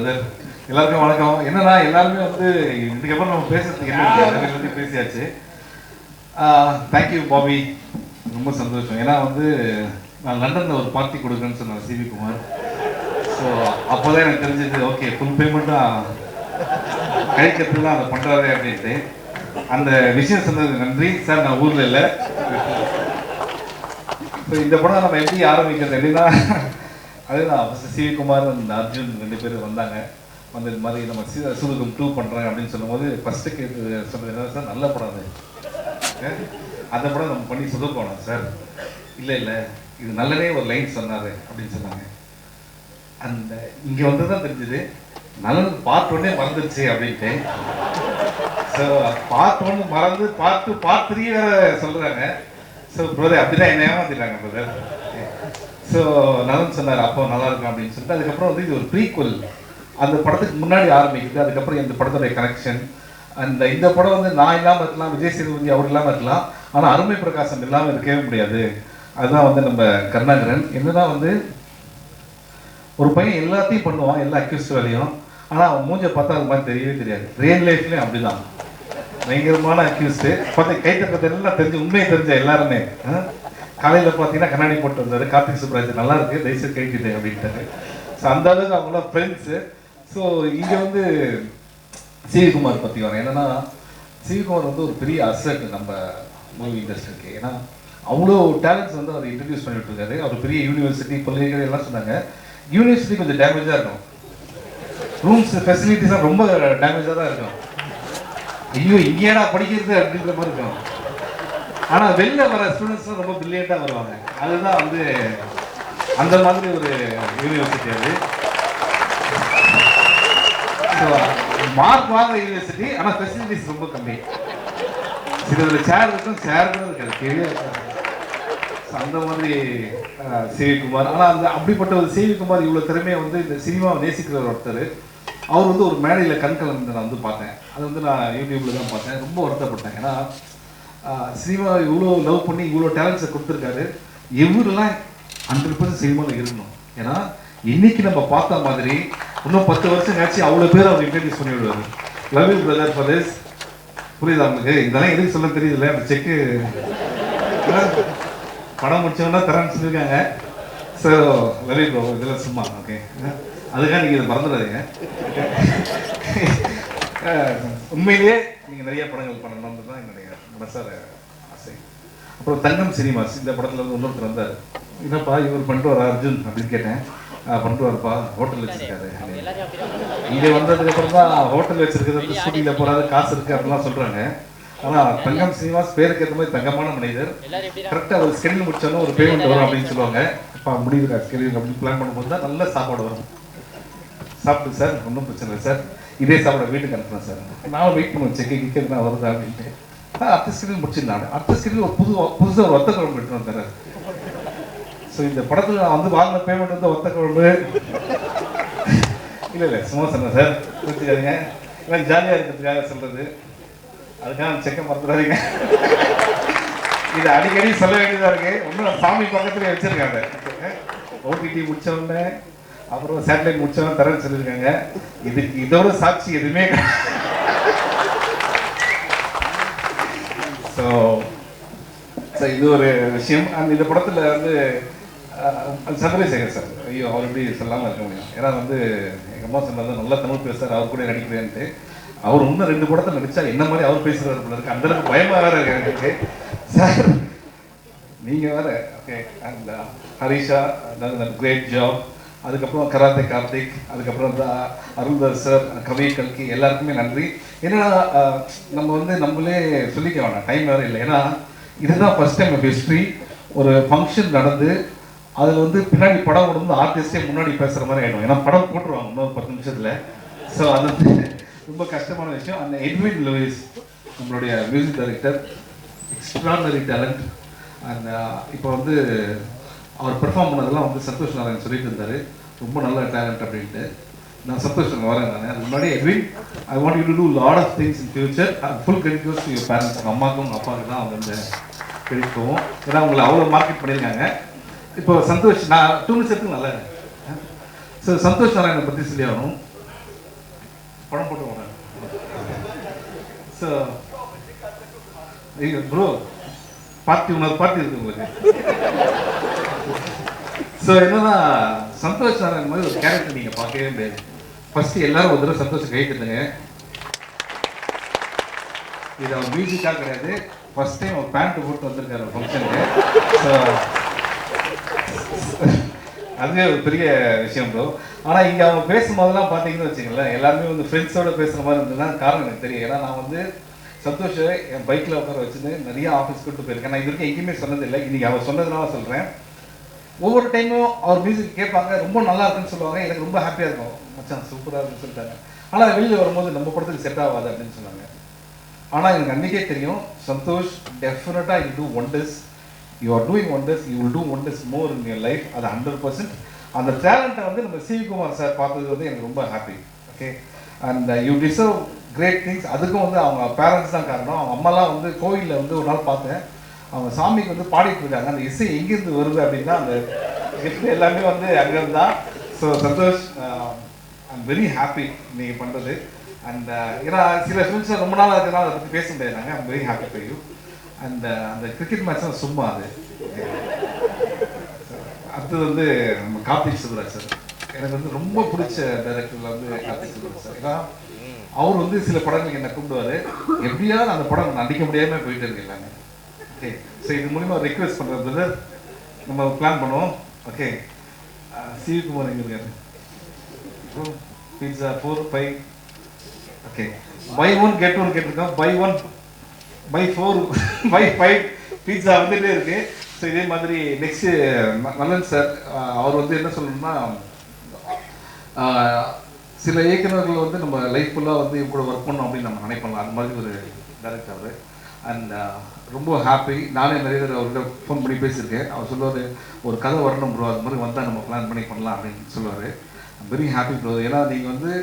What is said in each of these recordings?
Brother. எல்லாருக்கும் வணக்கம். என்னன்னா எல்லாருமே வந்து இதுக்கப்புறம் நம்ம பேசுறதுக்கு என்ன பேசியாச்சு. தேங்க்யூ பாபி, ரொம்ப சந்தோஷம். ஏன்னா வந்து நான் லண்டனில் ஒரு பார்ட்டி கொடுக்குறேன்னு சொன்னேன் சிவி குமார். ஸோ அப்போதான் எனக்கு தெரிஞ்சது, ஓகே ஃபுல் பேமெண்ட்டாக கழிக்கிறதுக்கு தான் அதை பண்ணுறாரு அப்படின்ட்டு. அந்த விஷயம் சொன்னது நன்றி சார். நான் ஊரில் இல்லை. ஸோ இந்த படம் நம்ம எப்படி ஆரம்பிக்கிறது அப்படின்னா, அதுதான் ஃபஸ்ட்டு சிவி குமார் அந்த அர்ஜுன் 2 பேர் வந்தாங்க. வந்து இது மாதிரி நம்ம சுதுகம் 2 பண்ணுறாங்க அப்படின்னு சொல்லும்போது ஃபஸ்ட்டு கேட்டு சொன்னது என்ன சார், நல்ல படம் அது, அந்த படம் நம்ம பண்ணி சொதப்போனோம் சார். இல்லை இல்லை, இது நல்லதே ஒரு லைன் சொன்னார் அப்படின்னு சொன்னாங்க. அந்த இங்கே வந்து தான் தெரிஞ்சுது நல்லது பார்ட் 1 மறந்துடுச்சு அப்படின்ட்டு. ஸோ பார்ட் 1 மறந்து பார்ட் 3 வேறு சொல்கிறாங்க. ஸோ பிரதர் அப்படிதான் என்ன ஏமாத்திட்டாங்க பிரதர். ஸோ நல்லது சொன்னார், அப்போ நல்லா இருக்கும் அப்படின்னு சொல்லிட்டு அதுக்கப்புறம் வந்து இது ஒரு ப்ரீக்வல், அந்த படத்துக்கு முன்னாடி ஆரம்பிக்குது. அதுக்கப்புறம் இந்த படத்துடைய கனெக்ஷன். இந்த படம் வந்து நான் இல்லாமல் இருக்கலாம், விஜய் சேதுபதி அவர் இல்லாமல் இருக்கலாம், ஆனால் அருமை பிரகாசம் இல்லாமல் இருக்கவே முடியாது. அதுதான் வந்து நம்ம கருணாகரன். என்னதான் வந்து ஒரு பையன் எல்லாத்தையும் பண்ணுவான், எல்லா அக்யூஸ்ட் வேலையும், ஆனால் அவன் மூஞ்ச பார்த்தா அது மாதிரி தெரியவே தெரியாது. ரியல் லைஃப்லேயும் அப்படிதான் பயங்கரமான அக்யூஸ்டு. பார்த்து கைத்தட்டத்தை எல்லாம் தெரிஞ்சு உண்மையை தெரிஞ்ச எல்லாருமே. காலையில் பார்த்தீங்கன்னா கண்ணாடி போட்டு வந்தார் கார்த்திக் சுப்ராஜ், நல்லா இருக்கு தயவுசெய்து கைக்கிட்டேன் அப்படின்ட்டாரு. ஸோ அந்த அளவுக்கு அவங்களாம் ஃப்ரெண்ட்ஸு. ஸோ இங்கே வந்து சிவிகுமார் பற்றி வரேன். என்னன்னா சிவிகுமார் வந்து ஒரு பெரிய அசட் நம்ம மூவி இண்டஸ்ட்ரிக்கு. ஏன்னா அவ்வளோ டேலண்ட்ஸ் வந்து அவர் இன்ட்ரடியூஸ் பண்ணிட்டு இருக்காரு. அவர் பெரிய யூனிவர்சிட்டி பள்ளிகள் எல்லாம் சொன்னாங்க. யூனிவர்சிட்டி கொஞ்சம் டேமேஜாக இருக்கும், ரூம்ஸ் ஃபெசிலிட்டிஸ்லாம் ரொம்ப டேமேஜாக தான் இருக்கும். ஐயோ இங்கேடா படிக்கிறது அப்படின்ற மாதிரி இருக்கும். ஆனால் வெளில வர ஸ்டூடெண்ட்ஸ்லாம் ரொம்ப பிரில்லியண்ட்டாக வருவாங்க. அதுதான் வந்து அந்த மாதிரி ஒரு யூனிவர்சிட்டி அது. மார்க் வாங்குற யூனிவர்சிட்டி, ஆனால் ஃபெசிலிட்டிஸ் ரொம்ப கம்மி. இதில் சேர் இருக்கும், சேர் கூட இருக்காது, கேள்வியாக இருக்காது. அந்த மாதிரி சிவிகுமார். ஆனால் அந்த அப்படிப்பட்ட ஒரு சிவிகுமார் இவ்வளோ திறமையை வந்து இந்த சினிமாவை நேசிக்கிற ஒருத்தர். அவர் வந்து ஒரு மேடையில் கண்கலந்து நான் வந்து பார்த்தேன். அது வந்து நான் யூடியூப்பில் தான் பார்த்தேன். ரொம்ப வருத்தப்பட்டேன். ஏன்னா சினிமாவை இவ்வளோ லவ் பண்ணி இவ்வளோ டேலண்ட்ஸை கொடுத்துருக்காரு. எவரெல்லாம் 100% சினிமாவில் இருக்கணும். ஏன்னா இன்னைக்கு நம்ம பார்த்த மாதிரி இன்னும் 10 வருஷம் கழிச்சு அவ்வளோ பேர் அவர் இன்ட்ரடியூஸ் பண்ணி விடுவார். Love you brother for this. புரியுதா உங்களுக்கு? இதெல்லாம் எதுக்கு சொல்ல தெரியுதுல்ல. அந்த செக்கு படம் முடிச்சவங்கன்னா தரேன்னு சொல்லியிருக்காங்க. ஸோ லவ் யூ ப்ரோ, இதெல்லாம் சும்மா ஓகே. அதுக்காக நீங்கள் இதை மறந்துடாதீங்க. உண்மையிலேயே நீங்கள் நிறைய படங்கள் பண்ணணும்னு தான் என்னுடைய மனசார ஆசை. அப்புறம் தங்கம் சினிமாஸ் இந்த படத்தில் வந்து இன்னொருத்தர் வந்தார். என்னப்பா இவர் பண்ணிட்டு வர அர்ஜுன் அப்படின்னு கேட்டேன். பண்ணிட்டு வரப்பா, ஹோட்டல் வச்சிருக்காரு. இங்கே வந்ததுக்கப்புறம் தான் ஹோட்டல் வச்சிருக்கிறது, ஸ்கூட்டியில் போகிறாரு, காசு இருக்குது அப்படிலாம் சொல்கிறாங்க. ஆனால் தங்கம் சினிமாஸ் பேருக்கு ஏற்ற மாதிரி தங்கமான மனிதர். கரெக்டாக ஒரு ஸ்கெடியூல் முடிச்சோன்னா ஒரு பேமெண்ட் வரும் அப்படின்னு சொல்லுவாங்க. இப்போ முடியுது ஸ்கெடியூல் அப்படின்னு பிளான் பண்ணும்போது தான் நல்ல சாப்பாடு வரும். சாப்பிட்டு சார் ஒன்றும் பிரச்சனை இல்லை சார், இதே சாப்பாடு வீட்டுக்கு அனுப்புகிறேன் சார். நான் வெயிட் பண்ணுவேன் செக்கு கிக்கெட் நான் வருதா அப்படின்ட்டு. அடுத்த ஸ்கெடியூல் முடிச்சிருந்தாங்க. அடுத்த ஸ்கெடியூல் ஒரு புதுசாக ஒரு வத்த குழம்பு எடுத்துன்னு வந்தார். ஸோ இந்த படத்தில் நான் வந்து வாங்கின பேமெண்ட் வந்து வத்த குழம்பு இல்லை சும்மா சொன்னேன் சார், புரிஞ்சுக்காதீங்க. எல்லாம் ஜாலியாக இருக்கிறதுக்காக சொல்கிறது. அதுக்காக செக்கை மறந்துடாதீங்க. இது அடிக்கடி சொல்ல வேண்டியதாக இருக்கு. ஒன்றும் சாமி பக்கத்துலேயே வச்சுருக்காங்க. ஓடிடி முடிச்சவொடனே அப்புறம் சேட்டலைட் முடிச்சவொடனே தரேன்னு சொல்லியிருக்காங்க. இதுக்கு இதோட சாட்சி எதுவுமே. ஸோ இது ஒரு விஷயம். இந்த படத்தில் வந்து சந்திரசேகர் சார், ஐயோ அவர் எப்படி சொல்லாமல் இருக்க முடியும். ஏன்னா வந்து எங்கள் அம்மா சொன்னது நல்லா தமிழ் பேசுகிறார், அவர் கூட நடிக்கிறேன்ட்டு. அவர் இன்னும் 2 படத்தில் நடித்தா என்ன மாதிரி அவர் பேசுகிறார் போல இருக்கு. அந்தளவுக்கு பயமாக வேறு இருக்கு எனக்கு. சார் நீங்கள் வேறு okay. And Harisha great job. அதுக்கப்புறம் கராத்தே கார்த்திக், அதுக்கப்புறம் அருள்தாஸ் சார், கவி கல்கி, எல்லாருக்குமே நன்றி. ஏன்னா நம்ம வந்து நம்மளே சொல்லிக்க வேணாம், டைம் வேறு இல்லை. ஏன்னா இதுதான் ஃபர்ஸ்ட் டைம் ஹிஸ்ட்ரி. ஒரு ஃபங்க்ஷன் நடந்து அதில் வந்து பின்னாடி படம் கொடுத்து ஆர்டிஸ்டே முன்னாடி பேசுகிற மாதிரி ஆகிடும். ஏன்னா படம் போட்டுருவாங்க இன்னொரு 10 நிமிஷத்தில். ஸோ அது வந்து ரொம்ப கஷ்டமான விஷயம். அந்த எட்வின் லூயிஸ் நம்மளுடைய music director, extraordinary talent. And இப்போ வந்து அவர் பெர்ஃபார்ம் பண்ணதெல்லாம் வந்து சந்தோஷ் நாராயண் சொல்லிட்டு இருந்தார், ரொம்ப நல்ல டேலண்ட் அப்படின்ட்டு. நான் சந்தோஷ் வரேன். நான் அதுக்கு முன்னாடி Edwin, I want you to do lot of things in future. Full credit goes to your parents. உங்கள் அம்மாவுக்கும் உங்கள் அப்பாவுக்கு தான் அவங்க இந்த கிரெடிட் போவோம். ஏன்னா உங்களை அவ்வளோ மார்க்கெட் பண்ணியிருக்காங்க. இப்போ சந்தோஷ், நான் 2 நிமிஷத்துக்கு நல்லா. ஸோ சந்தோஷ் நாராயணனை பற்றி சொல்லி ஆகணும். படம் போட்டு போனேன். ஸோ ப்ரோ பார்ட்டி இன்னொரு பார்ட்டி இருக்கு உங்களுக்கு. ஸோ என்னன்னா சந்தோஷ் நாராயண் மாதிரி ஒரு கேரக்டர் நீங்கள் பார்க்கவே முடியாது. ஃபர்ஸ்ட் எல்லாரும் ஒரு தடவை சந்தோஷம் கைட்டுங்க. இது அவர் மியூசிக்காக கிடையாது, ஃபர்ஸ்ட் டைம் அவர் பேண்ட் போட்டு வந்திருக்காரு ஃபங்க்ஷனுக்கு. ஸோ அதுவே ஒரு பெரிய விஷயம் ப்ரோ. ஆனால் இங்கே அவங்க பேசும்போதெல்லாம் பார்த்தீங்கன்னு வச்சுங்களேன், எல்லாருமே வந்து ஃப்ரெண்ட்ஸோடு பேசுகிற மாதிரி இருந்ததுன்னா காரணம் எனக்கு தெரியும். ஏன்னா நான் வந்து சந்தோஷை என் பைக்கில் உட்கார வச்சுன்னு நிறைய ஆஃபீஸ் கூட்டு போயிருக்கேன். நான் இது வரைக்கும் எங்கேயுமே சொன்னதில்லை, இன்றைக்கி அவர் சொன்னதுனால சொல்கிறேன். ஒவ்வொரு டைமும் அவர் மியூசிக் கேட்பாங்க, ரொம்ப நல்லா இருக்குன்னு சொல்லுவாங்க. எனக்கு ரொம்ப ஹாப்பியாக இருக்கும், மச்சான் சூப்பராக இருக்குன்னு சொல்லிட்டாங்க. ஆனால் வெளியில் வரும்போது நம்ம படத்துக்கு செட் ஆகாது அப்படின்னு சொன்னாங்க. ஆனால் எனக்கு அன்றைக்கே தெரியும், சந்தோஷ் டெஃபினட்டாக you two wonders, you are doing wonders, you will do wonders more in your life. அது 100%. அந்த டேலண்ட்டை வந்து நம்ம சிவி குமார் சார் பார்த்தது வந்து எனக்கு ரொம்ப happy. Okay, and you deserve great things. அதுக்கும் வந்து அவங்க பேரண்ட்ஸ் தான் காரணம். அவங்க அம்மாலாம் வந்து கோயிலில் வந்து ஒரு நாள் பார்த்தேன், அவங்க சாமிக்கு வந்து பாடிட்டு இருக்காங்க. அந்த இசை எங்கேருந்து வருது அப்படின்னா அந்த கிஃப்ட் எல்லாமே வந்து அங்கேருந்து தான். So Santhosh, I'm very happy நீங்கள் பண்ணுறது. அண்ட் ஏன்னா சில ஃபிலிம்ஸில் ரொம்ப நாள் இருக்கிறனால அதை பற்றி பேச முடியாது. I'm very happy for you. And அந்த கிரிக்கெட் மேட்ச்லாம் சும்மா அது. அடுத்தது வந்து நம்ம கார்த்திக் சுப்ராஜ் சார். எனக்கு வந்து ரொம்ப பிடிச்ச டைரக்டரில் வந்து கார்த்திக் சுப்ராஜ் சார். ஏன்னா அவர் வந்து சில படங்களுக்கு என்ன கூப்பிடுவார், எப்படியாவது அந்த படம் நடிக்க முடியாமல் போயிட்டு இருக்கு எல்லாமே. ஓகே, ஸோ இது மூலிமா ரெக்வெஸ்ட் பண்ணுறது பிரதர், நம்ம பிளான் பண்ணுவோம். ஓகே, சிவி குமார் எங்கே இருக்காரு? பீட்சா 4, 5. ஓகே, பை 1 கெட் 1 கேட்டிருக்கோம். பை 1 பை 4 பை 5 பீட்சா வந்துகிட்டே இருக்கு. ஸோ இதே மாதிரி நெக்ஸ்ட்டு நல்லன் சார், அவர் வந்து என்ன சொல்லணும்னா, சில இயக்குநர்கள் வந்து நம்ம லைஃப் ஃபுல்லாக வந்து இவங்க கூட ஒர்க் பண்ணோம் அப்படின்னு நம்ம நினைப்போம். அந்த மாதிரி ஒரு டைரக்டர் அவர். அண்ட் ரொம்ப ஹாப்பி. நானே நிறைய பேர் அவர்கிட்ட ஃபோன் பண்ணி பேசியிருக்கேன். அவர் சொல்லுவார், ஒரு கதை வரணும் ப்ரோ, அது மாதிரி வந்தால் நம்ம பிளான் பண்ணி பண்ணலாம் அப்படின்னு சொல்லுவார். Very happy bro. ஏன்னா நீங்கள் வந்து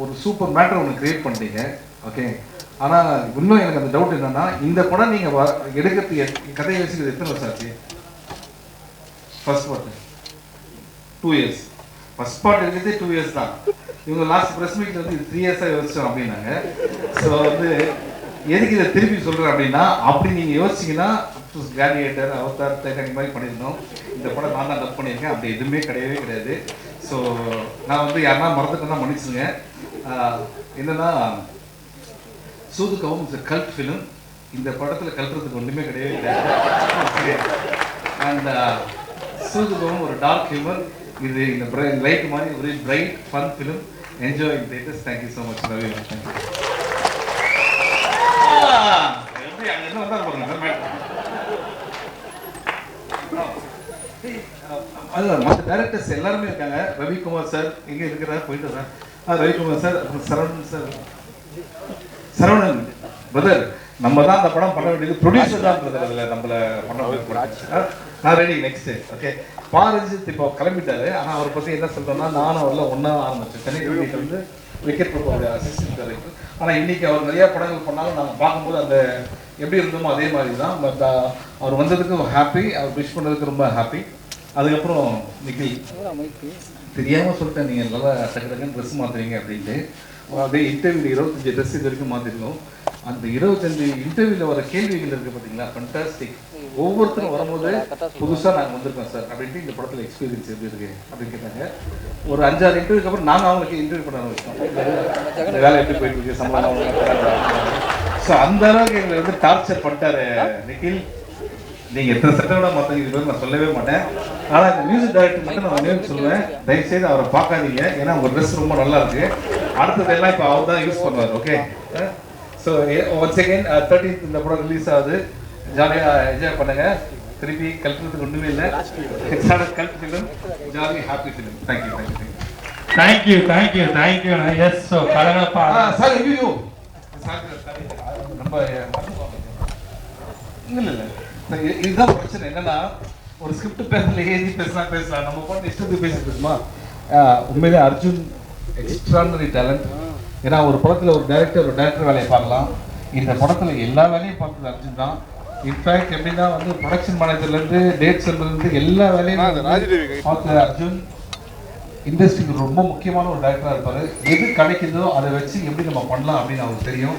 ஒரு சூப்பர் மேட்டர் ஒன்று க்ரியேட் பண்ணிட்டீங்க. ஓகே, ஆனால் இன்னும் எனக்கு அந்த டவுட் என்னென்னா, இந்த படம் நீங்கள் எடுக்கிறதுக்கு கதை யோசிக்கிறது எத்தனை வருஷம் ஆச்சு? First part 2 years. First part எடுக்கிறதே 2 இயர்ஸ் தான். இவங்க லாஸ்ட் ப்ரெஸ் மீட்டில் வந்து இது 3 இயர்ஸாக யோசிச்சோம் அப்படின்னாங்க. ஸோ வந்து எதுக்கு இதை திருப்பி சொல்கிறேன் அப்படின்னா, அப்படி நீங்கள் யோசிச்சிங்கன்னா கிளாடியேட்டர், அவதார், டைட்டானிக் மாதிரி பண்ணியிருந்தோம். இந்த படம் நான் தான் டப் பண்ணியிருக்கேன். அப்படி எதுவுமே கிடையவே கிடையாது. ஸோ நான் வந்து யாருன்னா மறந்துட்டேன்னா மன்னிச்சுங்க. என்னென்னா, சூதுகவும் இட்ஸ் கல்ட் ஃபிலிம். இந்த படத்தில் கல்ட்டுறதுக்கு ஒன்றுமே கிடையவே கிடையாது. அண்ட் சூதுகவும் ஒரு டார்க் ஹியூமர். இது இந்த லைட் மாதிரி ஒரு bright fun film. Enjoy in theatres. Thank you so much. Ravi, thank you. அதுதான் மற்ற டைரக்டர்ஸ் எல்லாருமே இருக்காங்க. ரவிக்குமார் சார் எங்கே இருக்கிறார், போயிட்டு வரேன். ரவிக்குமார் சார், அப்புறம் சரவணன் சார். சரவணன் பிரதர், நம்ம தான் அந்த படம் பண்ண வேண்டியது, ப்ரொடியூசர் தான் பிரதர் அதில் நம்மளை பண்ண வேண்டியது. நான் ரெடி நெக்ஸ்ட்டு. ஓகே, பாரஞ்சித் இப்போ கிளம்பிட்டாரு. ஆனால் அவரை பற்றி என்ன சொல்கிறோன்னா, நானும் அவரில் ஒன்றா ஆரம்பித்தேன். சென்னை யூனிட் வந்து விக்கெட் பிரபுடைய அசிஸ்டன்ட் டைரக்டர். ஆனால் இன்றைக்கி அவர் நிறையா படங்கள் பண்ணாலும் நாங்கள் பார்க்கும்போது அந்த எப்படி இருந்தோமோ அதே மாதிரி தான். பட் அவர் வந்ததுக்கு ஹாப்பி, அவர் விஷ் பண்ணதுக்கு ரொம்ப ஹாப்பி. அதுக்கப்புறம் நிக்கில், தெரியாமல் சொல்லிட்டேன், நீங்கள் நல்லா டக்கு ட்ரெஸ் மாற்றுறீங்க அப்படின்ட்டு. அப்படியே இன்டர்வியூவில் 25 ட்ரெஸ் இது வரைக்கும் மாற்றிருக்கோம். அந்த 25 இன்டர்வியூவில் வர கேள்விகள் இருக்குது பார்த்தீங்களா, ஃபண்டாஸ்டிக். ஒவ்வொருத்தரும் வரும்போது புதுசாக நாங்கள் வந்திருக்கோம் சார் அப்படின்ட்டு, இந்த படத்தில் எக்ஸ்பீரியன்ஸ் எப்படி இருக்குது அப்படின்னு கேட்டாங்க. ஒரு 5-6 இன்டர்வியூக்கு அப்புறம் நாங்கள் அவங்களுக்கு இன்டர்வியூ பண்ண ஆரம்பிச்சோம். இந்த வேலை எப்படி போயிட்டு இருக்கு, சம்பளம் அவங்க. ஸோ அந்த அளவுக்கு எங்களை வந்து டார்ச்சர் பண்ணிட்டாரு நிக்கில். நீங்கள் எத்தனை சட்டை மாற்றங்க இது நான் சொல்லவே மாட்டேன். ஆனால் இந்த மியூசிக் டைரக்டர் மட்டும் நான் ஒன்றே சொல்லுவேன், தயவுசெய்து அவரை பார்க்காதீங்க. ஏன்னா உங்கள் ட்ரெஸ் ரொம்ப நல்லா இருக்கு. அடுத்ததெல்லாம் இப்போ அவர் தான் யூஸ் பண்ணுவார். Okay, so once again 13th இந்த படம் ரிலீஸ் ஆகுது. ஜாலியாக என்ஜாய் பண்ணுங்க. திருப்பி கல்ட்டுறதுக்கு ஒன்றுமே இல்லை. Cult film, jolly happy film. Thank you thank you thank you thank you thank you. Yes, so கலகலப்பா சார். ஐயோ நம்ம இல்லை இல்லை, இதுதான் பிரச்சனை. என்னன்னா, ஒரு ஸ்கிரிப்ட் பேசல, எழுதி பேசலாம். நம்ம போட்டு இஷ்டத்துக்கு பேசுமா? உண்மையிலே அர்ஜுன் எக்ஸ்ட்ரானரி டேலண்ட். ஏன்னா ஒரு படத்தில் ஒரு டைரக்டர் வேலையை பார்க்கலாம். இந்த படத்தில் எல்லா வேலையும் பார்த்தது அர்ஜுன் தான். இன்ஃபேக்ட் எப்படின்னா வந்து ப்ரொடக்ஷன் மேனேஜர்லேருந்து டேட் செல்லேருந்து எல்லா வேலையும் பார்த்த அர்ஜுன். இண்டஸ்ட்ரிக்கு ரொம்ப முக்கியமான ஒரு டைரக்டராக இருப்பார். எது கிடைக்குதோ அதை வச்சு எப்படி நம்ம பண்ணலாம் அப்படின்னு அவருக்கு தெரியும்.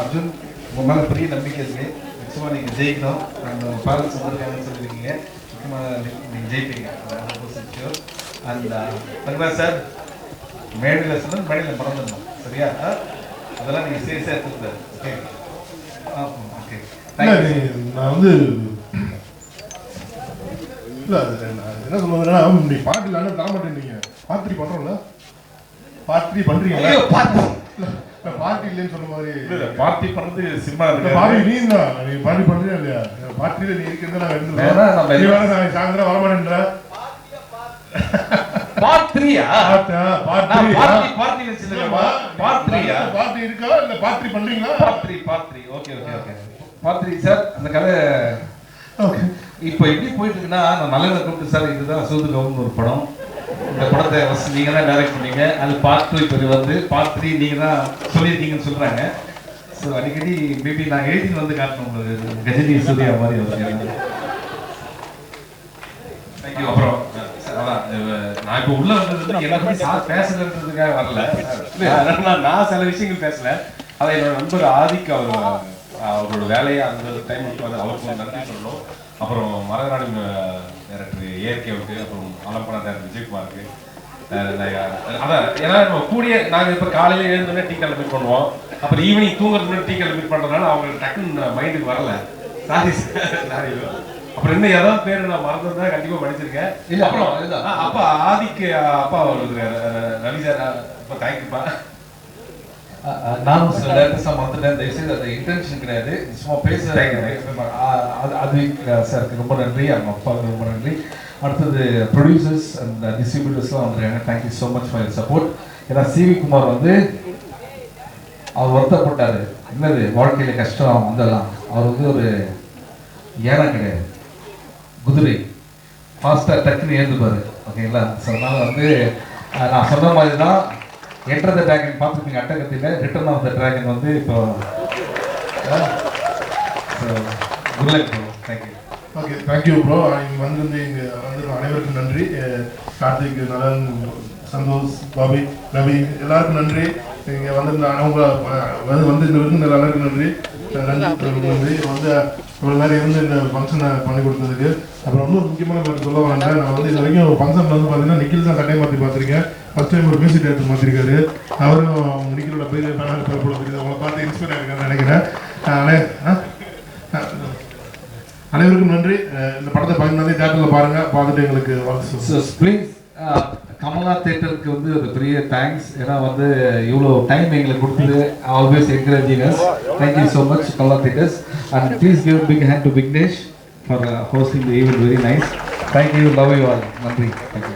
அர்ஜுன், உங்கள் மேலே பெரிய நம்பிக்கை இருக்குது. நிச்சயமாக நீங்கள் ஜெயிக்கணும். அந்த பேரண்ட்ஸ் வந்துருக்காங்கன்னு சொல்லியிருக்கீங்க. முக்கியமாக நீங்கள் ஜெயிப்பீங்க. அண்ட் தங்கராஜ் சார், மேடையில் சொன்னால் மேடையில் மறந்துடணும், சரியா? அதெல்லாம் நீங்கள் சீரியஸாக எடுத்துக்கிட்டாரு. ஓகே ஓகே, நான் வந்து இல்லை அது நான் என்ன சொல்லுவதுன்னா, நீ பாட்டு இல்லாமல் தர மாட்டேன். பார்ட்டி பண்ணுறோம்ல, பார்ட்டி பண்ணுறீங்களா? பார்ட்டி இல்லைன்னு சொன்ன மாதிரி பார்ட்டி பண்ணுறது சினிமா பார்ட்டி நீ தான், நீ பார்ட்டி பண்ணுறியா இல்லையா? பார்ட்டியில் நீ இருக்கிறத நான் எடுத்துக்கிறேன். சாயந்தரம் வரமாட்டேன்ற பார்ட்டி இருக்கா இல்லை பார்ட்டி பண்ணுறீங்களா? Party okay okay okay party sir. அந்த கதை இப்போ எப்படி போயிட்டு இருக்குன்னா, நான் நல்ல கூப்பிட்டு சார், இதுதான் சூதுகவுன்னு ஒரு படம். இந்த படத்தை ஃபஸ்ட் நீங்கள் தான் டைரக்ட் பண்ணீங்க. அது பார்ட் 2 இப்போ வந்து பார்ட் 3 நீங்கள் தான் சொல்லியிருக்கீங்கன்னு சொல்கிறாங்க. ஸோ அடிக்கடி மேபி நான் எழுதின்னு வந்து காட்டணும் உங்களுக்கு, கஜினி சூர்யா மாதிரி ஒரு. தேங்க்யூ. அப்புறம் அதான் நான் இப்போ உள்ள வந்தது எல்லாருமே சார் பேசுறதுக்காக வரல. நான் சில விஷயங்கள் பேசல. அதை என்னோட நண்பர் ஆதிக்கு அவரோட வேலையை அந்த டைம் அவருக்கு நன்றி சொல்லணும். அப்புறம் மரநாடு டேரக்டர் ஏஆர்கேவுக்கு, அப்புறம் அலம்பனா டேரக்டர் விஜயகுமாருக்கு. அதான் ஏன்னா நம்ம கூடிய நாங்கள் இப்போ காலையில் எழுந்தோடனே டீ கடை மீட் பண்ணுவோம். அப்புறம் ஈவினிங் தூங்குறது முன்னாடி டீ கடை மீட் பண்ணுறதுனால அவங்களுக்கு டக்குன்னு மைண்டுக்கு வரல. Sorry sorry. அப்புறம் இன்னும் ஏதாவது பேர் நான் மறந்துருந்தா கண்டிப்பாக படிச்சிருக்கேன். இல்லை அப்புறம் அப்பா ஆதிக்கு அப்பா ரவி சார், இப்போ தேங்க்யூப்பா. நானும் சில டேரக்டர்ஸாக மறந்துட்டேன். தயவுசெய்து அது இன்டென்ஷன் கிடையாது, சும்மா பேசுகிறேன். அது சாருக்கு ரொம்ப நன்றி, அவங்க அப்பாவுக்கு ரொம்ப நன்றி. அடுத்தது ப்ரொடியூசர்ஸ் அண்ட் டிஸ்ட்ரிபியூட்டர்ஸ்லாம் வந்துருக்காங்க. Thank you so much for your support. ஏன்னா சிவி குமார் வந்து அவர் வருத்தப்பட்டார், என்னது வாழ்க்கையில் கஷ்டம் வந்தெல்லாம். அவர் வந்து ஒரு ஏனம் கிடையாது, குதிரை. ஃபாஸ்ட்டாக டக்குன்னு ஏந்துப்பார், ஓகேங்களா? ஸோ அதனால் வந்து நான் சொன்ன மாதிரி தான் என்டர் த டிராகன் பார்த்துருப்பீங்க அட்டகத்தில். ரிட்டர்ன் ஆஃப் த டிராகன் வந்து இப்போ good luck bro. Thank you. Okay, thank you bro. இங்கே வந்து இங்கே வந்து அனைவருக்கும் நன்றி. கார்த்திக், நலன், சந்தோஷ், பாபி, ரவி எல்லாருக்கும் நன்றி. இங்கே வந்திருந்த அவங்க வந்து இந்த விருந்தினர் எல்லாருக்கும் நன்றி. ரஞ்சித் நன்றி வந்து இவ்வளோ நேரம் இருந்து இந்த ஃபங்க்ஷனை பண்ணி கொடுத்ததுக்கு. அப்புறம் இன்னொரு முக்கியமான பேர் சொல்ல வேண்டாம். நான் வந்து இது வரைக்கும் ஒரு ஃபங்க்ஷன் வந்து பார்த்தீங்கன்னா நிக்கில் தான் கட்டை மாற்றி பார்த்துருக்கேன். ஃபஸ்ட் டைம் ஒரு மியூசிக் டேரக்டர் மாற்றிருக்காரு. அவரும் நிக்கிலோட பெரிய ஃபேனாக பேர் போல தெரியுது. அவங்களை பார்த்து இன்ஸ்பயர் ஆகிருக்கான்னு நினைக்கிறேன். அனைவருக்கும் நன்றி. இந்த படத்தை 15 தேட்டரில் பாருங்கள், பார்த்துட்டு எங்களுக்கு ப்ளீஸ். கமலா தேட்டருக்கு வந்து ஒரு பெரிய தேங்க்ஸ். ஏன்னா வந்து இவ்வளோ டைம் எங்களுக்கு கொடுத்தது, always encouraging us. Thank you so much Kamala theatres. And please give big hand to Vignesh for hosting the event. Very nice. Thank you, love you all. நன்றி. தேங்க்யூ.